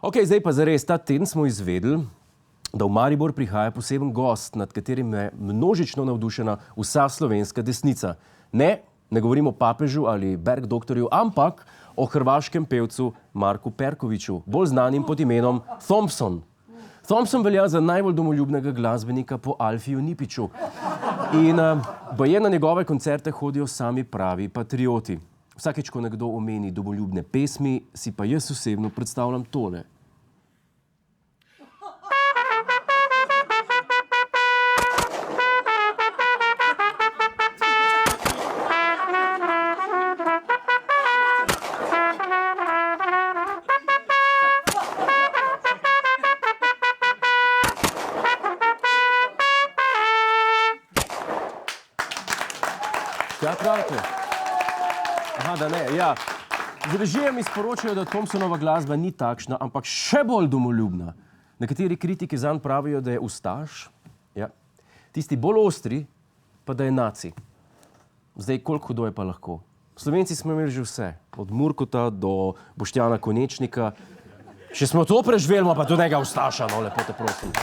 Ok, zdaj pa zares, ta teden smo izvedeli, da v Maribor prihaja poseben gost, nad katerim je množično navdušena vsa slovenska desnica. Ne govorimo o papežu ali Bergdoktorju, ampak o hrvaškem pevcu Marku Perkoviću, bolj znanim pod imenom Thompson. Thompson velja za najbolj domoljubnega glasbenika po Alfiju Nipiću. In baje na njegove koncerte hodijo sami pravi patrioti. Vsakeč, ko nekdo omeni domoljubne pesmi, si pa jaz osebno predstavljam tole. Ja, pravite. Aha, da ne, ja. Z režije mi sporočajo, da Thompsonova glasba ni takšna, ampak še bolj domoljubna. Nekateri kritiki zanj pravijo, da je ustaš, ja. Tisti bolj ostri, pa da je naci. Zdaj, koliko hudo je pa lahko. Slovenci smo imeli že vse, od Murkota do Boštjana Konečnika. Še smo to preživeli, pa tudi njega ustaša, no, lepo te prosim.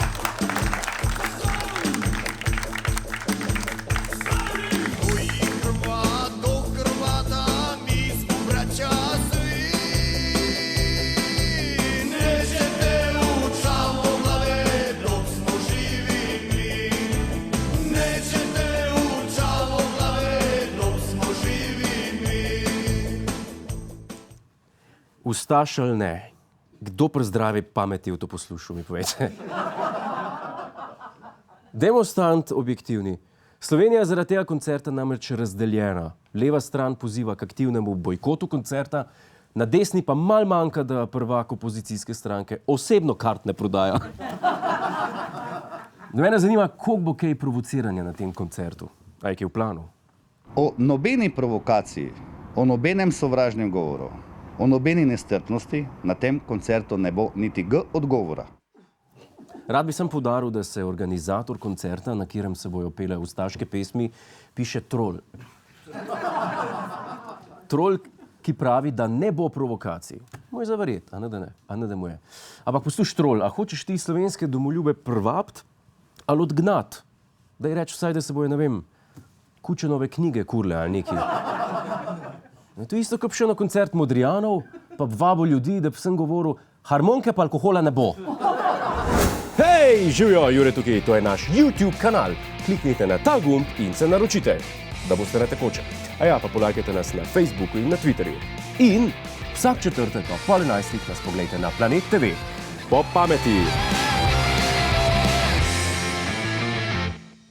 Ustaš ali ne? Kdo pri zdravi pameti v to poslušal, mi povejte? Dajmo ostati objektivni. Slovenija je zaradi tega koncerta namreč razdeljena. Leva stran poziva k aktivnemu bojkotu koncerta, na desni pa malo manjka, da prvak opozicijske stranke osebno kart ne prodaja. Mene zanima, koliko bo kaj provociranja na tem koncertu. A je kaj v planu? O nobeni provokaciji, o nobenem sovražnem govoru, o nobeni nestrpnosti na tem koncertu ne bo niti G odgovora. Rad bi sem poudaril, da se organizator koncerta, na katerem se bojo pele ustaške pesmi, piše Trol. Trol, ki pravi, da ne bo provokacij. Moj zaverjet, a ne da mu je. Ampak posluš, Trol, a hočeš ti slovenske domoljube prvapt ali odgnat? Daj reč vsaj, da se bojo, ne vem, Kučanove knjige kurle ali neki. To je isto, kot še na koncert Modrijanov, pa vabo ljudi, da bi sem govoril, harmonike pa alkohola ne bo. Hej, živjo, Jure tukaj, to je naš YouTube kanal. Kliknite na ta gumb in se naročite, da boste na tekoče. A ja, pa polajkajte nas na Facebooku in na Twitterju. In vsak četrtek ob 10:30 nas pogledajte na Planet TV. Po pameti!